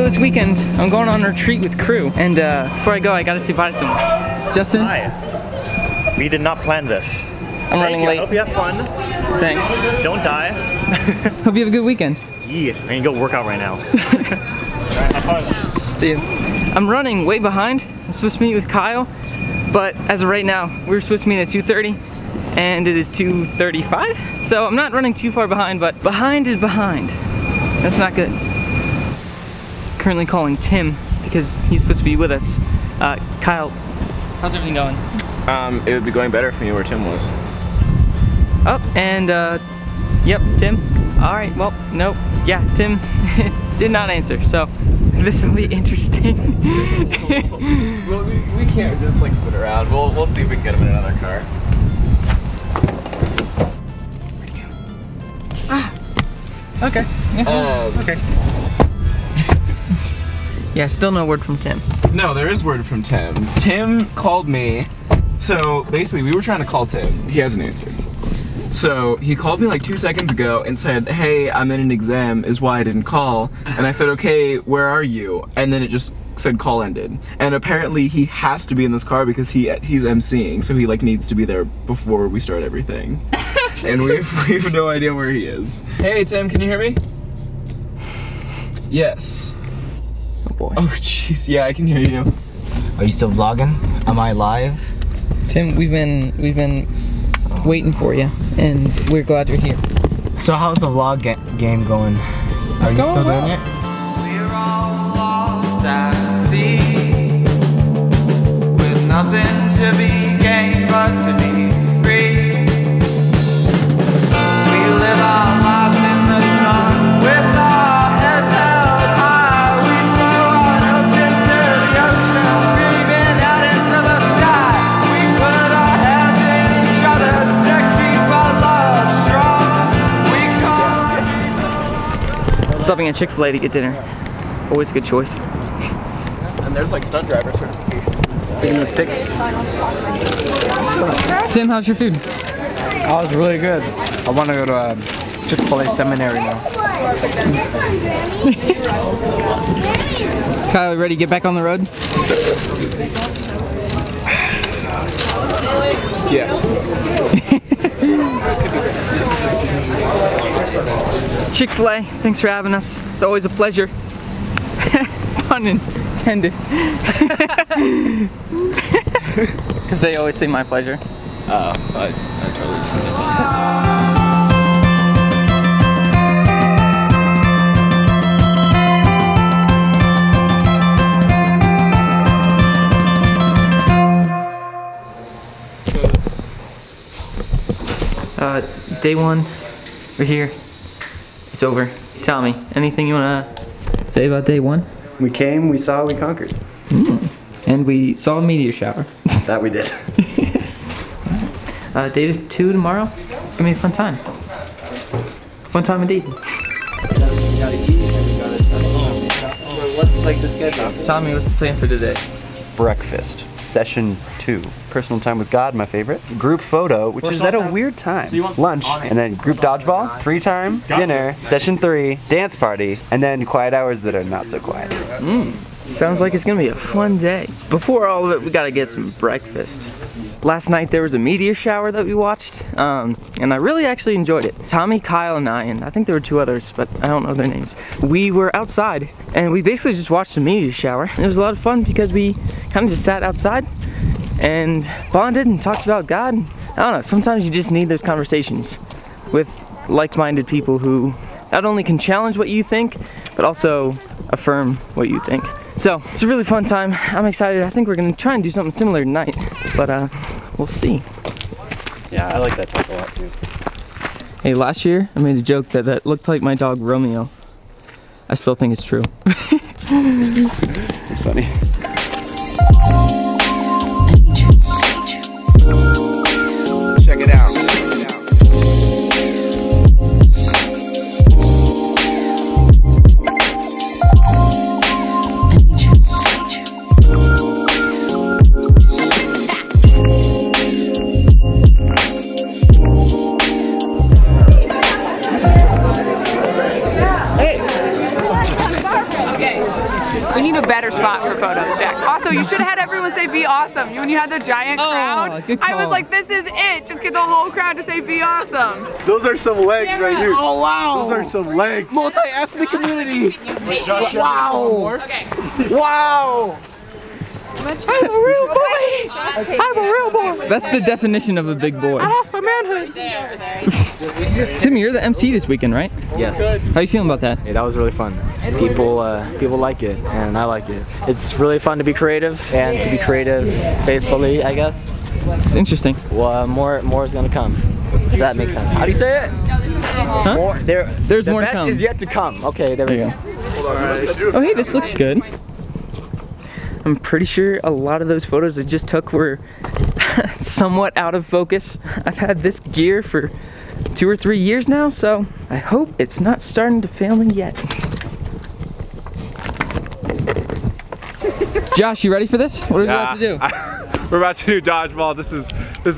this weekend, I'm going on a retreat with CRU, and before I go, I gotta say bye to someone. Justin? Hi. We did not plan this. I'm running late. I hope you have fun. Thanks. Don't die. Hope you have a good weekend. Yeah, I'm gonna go work out right now. Alright, have fun. See you. I'm running way behind. I'm supposed to meet with Kyle, but as of right now, we were supposed to meet at 2:30, and it is 2:35. So I'm not running too far behind, but behind is behind. That's not good. Currently calling Tim because he's supposed to be with us. Kyle, how's everything going? It would be going better if we knew where Tim was. Oh, and yep, Tim. All right, well, nope. Yeah, Tim did not answer, so this will be interesting. Well, we can't just like sit around. We'll see if we can get him in another car. Where'd he go? Ah. Okay. Yeah. Okay. Yeah, still no word from Tim. No, there is word from Tim. Tim called me. So basically, we were trying to call Tim. He hasn't answered. So he called me like 2 seconds ago and said, hey, I'm in an exam, is why I didn't call. And I said, okay, where are you? And then it just said call ended. And apparently he has to be in this car because he's emceeing, so he like needs to be there before we start everything. And we have no idea where he is. Hey Tim, can you hear me? Yes. Oh boy. Oh jeez, yeah, I can hear you. Are you still vlogging? Am I live? Tim, we've been waiting for you, and we're glad you're here. So how's the vlog game going? Are you still doing it? We're all lost at sea, with nothing to be gained but to be free. We live our lives in the sun with our heads held high. We throw our notes into the ocean, screaming out into the sky. We put our hands in each other's to keep our love strong. We call. Stopping at Chick-fil-A to get dinner. Always a good choice. And there's like stunt driver certification. Taking those pics. Tim, how's your food? Oh, it's really good. I want to go to Chick-fil-A seminary now. Kyle, ready to get back on the road? Yes. Chick-fil-A, thanks for having us. It's always a pleasure. Pun intended. Because they always say my pleasure. I totally Day one, we're here. It's over. Tell me, anything you want to say about day one? We came, we saw, we conquered. And we saw a meteor shower. That we did. Day 2 tomorrow. It's gonna be a fun time. Fun time indeed. What's like the schedule? Tell me, what's the plan for today? Breakfast. Session 2. Personal time with God, my favorite. Group photo, which is at a weird time. Lunch, and then group dodgeball, free time, dinner, session 3, dance party, and then quiet hours that are not so quiet. Sounds like it's gonna be a fun day. Before all of it, we gotta get some breakfast. Last night there was a meteor shower that we watched, and I really actually enjoyed it. Tommy, Kyle, and I think there were 2 others, but I don't know their names. We were outside, and we basically just watched a meteor shower. It was a lot of fun because we kind of just sat outside and bonded and talked about God. I don't know, sometimes you just need those conversations with like-minded people who not only can challenge what you think, but also affirm what you think. So, it's a really fun time. I'm excited. I think we're gonna try and do something similar tonight, but we'll see. Yeah, I like that type a lot too. Hey, last year I made a joke that looked like my dog Romeo. I still think it's true. It's funny. Check it out. spot for photos, Jack. Also, you should have had everyone say "Be awesome." When you had the giant crowd, good I was call. like, "This is it." Just get the whole crowd to say "Be awesome." Those are some legs right here. Oh wow! Those are some legs. Multi-ethnic community. Wow. Okay. Wow! I'm a real boy. I'm a real boy. That's the definition of a big boy. I lost my manhood. Timmy, you're the MC this weekend, right? Yes. How you feeling about that? Yeah, that was really fun. People like it, and I like it. It's really fun to be creative, and to be creative faithfully, I guess. It's interesting. Well, more is gonna come. If that makes sense. How do you say it? Huh? More. There's more to come. The best is yet to come. Okay, there we go. Oh, hey, this looks good. I'm pretty sure a lot of those photos I just took were somewhat out of focus. I've had this gear for 2 or 3 years now, so I hope it's not starting to fail me yet. Josh, you ready for this? What are we about to do? We're about to do dodgeball. This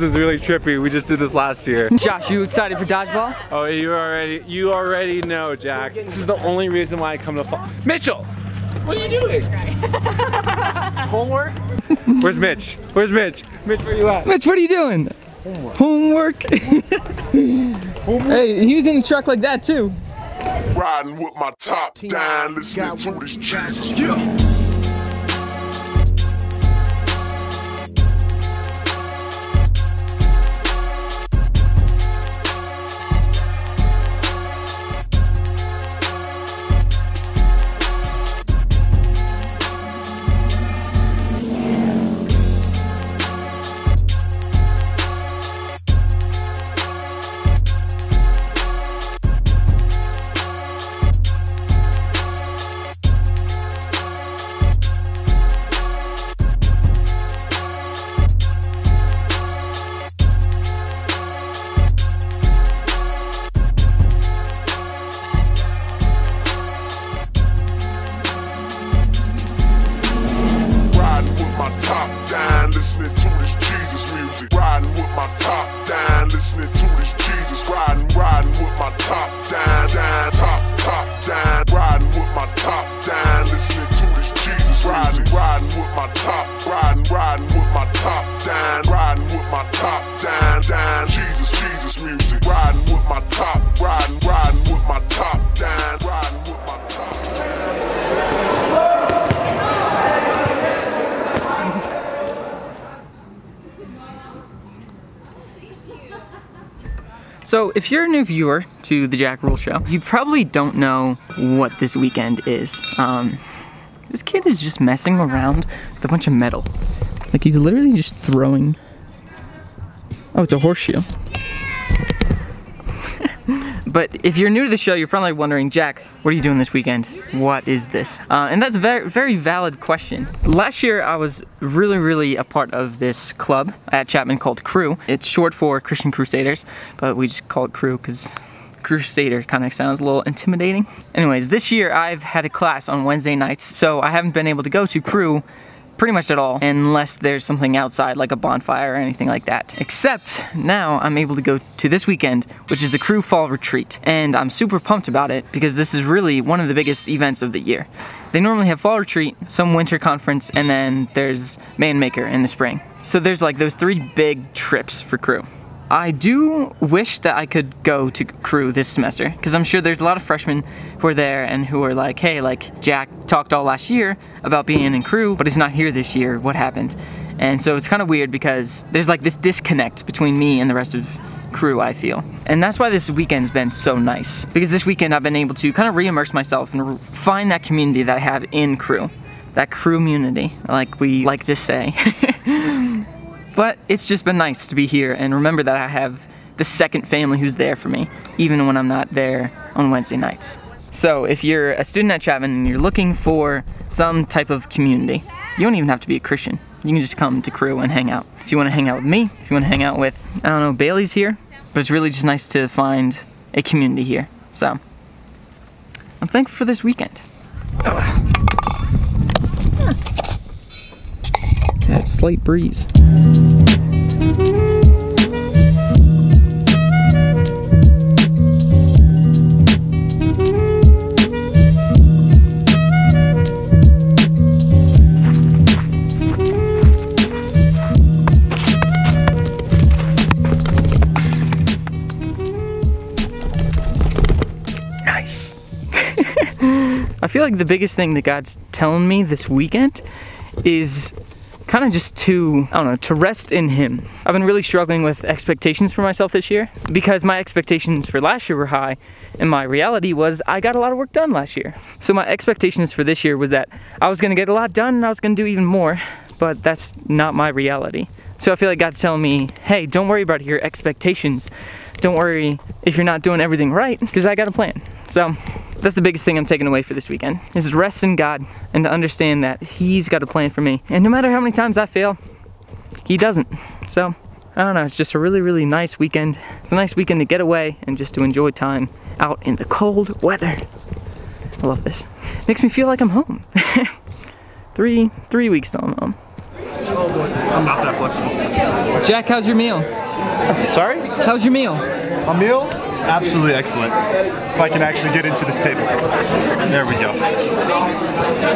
is really trippy. We just did this last year. Josh, you excited for dodgeball? Oh, you already know, Jack. This is the only reason why I come to Mitchell! What are you doing? Homework? Where's Mitch? Where's Mitch? Mitch, where you at? Mitch, what are you doing? Homework. Hey, he was in the truck like that too. Riding with my top down, listening to this Jesus. So if you're a new viewer to the Jack Ruhl Show, you probably don't know what this weekend is. This kid is just messing around with a bunch of metal. Like he's literally just throwing... Oh, it's a horseshoe. But if you're new to the show, you're probably wondering, Jack, what are you doing this weekend? What is this? And that's a very, very valid question. Last year, I was really a part of this club at Chapman called CRU. It's short for Christian Crusaders, but we just call it CRU because Crusader kind of sounds a little intimidating. Anyways, this year I've had a class on Wednesday nights, so I haven't been able to go to CRU pretty much at all, unless there's something outside like a bonfire or anything like that. Except now I'm able to go to this weekend, which is the CRU Fall Retreat. And I'm super pumped about it because this is really one of the biggest events of the year. They normally have Fall Retreat, some winter conference, and then there's Man Maker in the spring. So there's like those 3 big trips for CRU. I do wish that I could go to CRU this semester, because I'm sure there's a lot of freshmen who are there and who are like, hey, like Jack talked all last year about being in CRU, but he's not here this year, what happened? And so it's kind of weird because there's like this disconnect between me and the rest of CRU, I feel. And that's why this weekend's been so nice, because this weekend I've been able to kind of re-immerse myself and find that community that I have in CRU. That CRU-munity, like we like to say. But it's just been nice to be here and remember that I have the second family who's there for me, even when I'm not there on Wednesday nights. So if you're a student at Chapman and you're looking for some type of community, you don't even have to be a Christian. You can just come to CRU and hang out. If you want to hang out with me, if you want to hang out with, I don't know, Bailey's here, but it's really just nice to find a community here. So, I'm thankful for this weekend. That slight breeze. feel like the biggest thing that God's telling me this weekend is kind of just to, I don't know, to rest in Him. I've been really struggling with expectations for myself this year because my expectations for last year were high and my reality was I got a lot of work done last year. So my expectations for this year was that I was gonna get a lot done and I was gonna do even more, but that's not my reality. So I feel like God's telling me, hey, don't worry about your expectations. Don't worry if you're not doing everything right, because I got a plan. So that's the biggest thing I'm taking away for this weekend, is to rest in God and to understand that He's got a plan for me. And no matter how many times I fail, He doesn't. So, I don't know, it's just a really, really nice weekend. It's a nice weekend to get away and just to enjoy time out in the cold weather. I love this. Makes me feel like I'm home. three weeks till I'm home. Oh boy, I'm not that flexible. Jack, how's your meal? Sorry? How's your meal? My meal is absolutely excellent. If I can actually get into this table. There we go.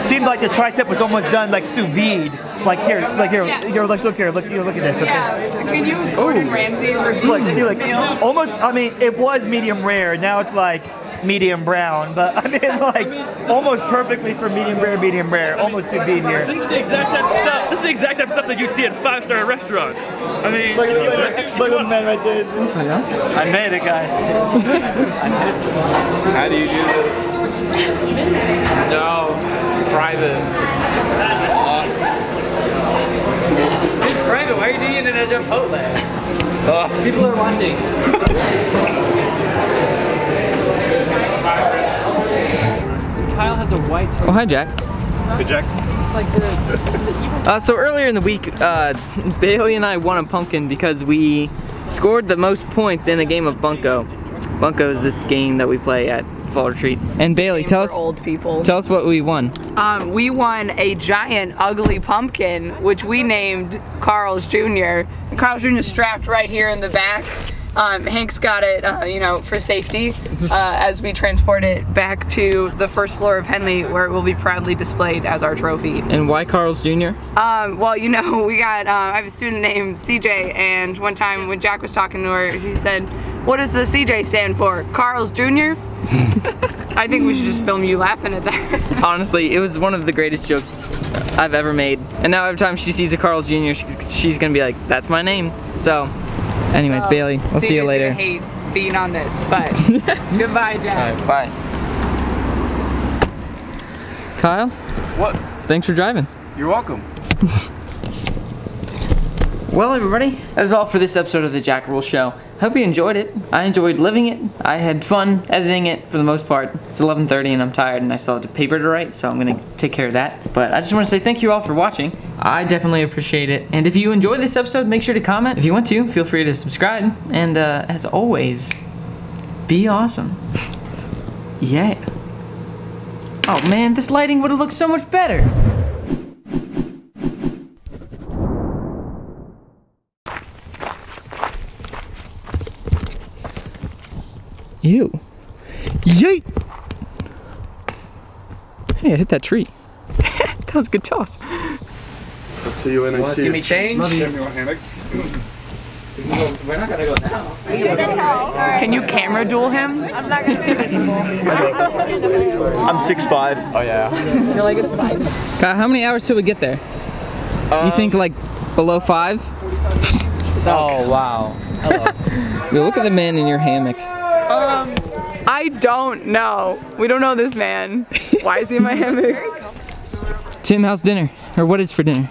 Seemed like the tri-tip was almost done like sous vide. Like here, look here, look here, look at this. Okay. Yeah, can you Gordon Ramsay review Look, see, like, meal? almost, I mean, it was medium rare, now it's like medium brown, but I mean, like, almost perfectly for medium rare, almost sous vide here. This is the exact type of stuff. This is the exact type of stuff that you'd see at 5-star restaurants. I mean, look at the man right there. I made it, guys. How do you do this? no, private. It's private. Why are you doing it at Chipotle? People are watching. Kyle has a white. Oh, hi, Jack. Hey, Jack. So earlier in the week, Bailey and I won a pumpkin because we scored the most points in a game of Bunko. Bunko is this game that we play at Fall Retreat. And Bailey, tell us old people. Tell us what we won. We won a giant ugly pumpkin, which we named Carl's Jr. And Carl's Jr. is strapped right here in the back. Hank's got it, you know, for safety as we transport it back to the first floor of Henley, where it will be proudly displayed as our trophy. And why Carl's Jr.? Well, you know, we got, I have a student named CJ, and one time when Jack was talking to her, he said, "What does the CJ stand for? Carl's Jr.?" I think we should just film you laughing at that. Honestly, it was one of the greatest jokes I've ever made. And now every time she sees a Carl's Jr., she's gonna be like, that's my name. So, anyways, Bailey, we'll see you later. CJ's gonna hate being on this, but goodbye, Jack. All right, bye. Kyle? What? Thanks for driving. You're welcome. Well, everybody, that is all for this episode of the Jack Ruhl Show. Hope you enjoyed it. I enjoyed living it. I had fun editing it for the most part. It's 11:30 and I'm tired and I still have a paper to write, so I'm gonna take care of that. But I just want to say thank you all for watching. I definitely appreciate it. And if you enjoyed this episode, make sure to comment. If you want to, feel free to subscribe. And as always, be awesome. Yeah. Oh man, this lighting would have looked so much better. Ew. Yeet! Hey, I hit that tree. That was a good toss. I'll see you when I see you. Want to see me change? We're not gonna go now. Can you camera duel him? I'm not gonna be visible. I'm 6'5". Oh yeah. You're like, it's fine. Kyle, how many hours till we get there? You think like below 5? Oh wow. Hello. Yo, look at the man in your hammock. I don't know. We don't know this man. Why is he in my hammock? Tim, how's dinner? Or what is for dinner?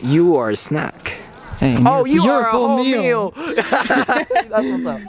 You are a snack. Hey, Oh, you you're are a full whole meal. That's what's up.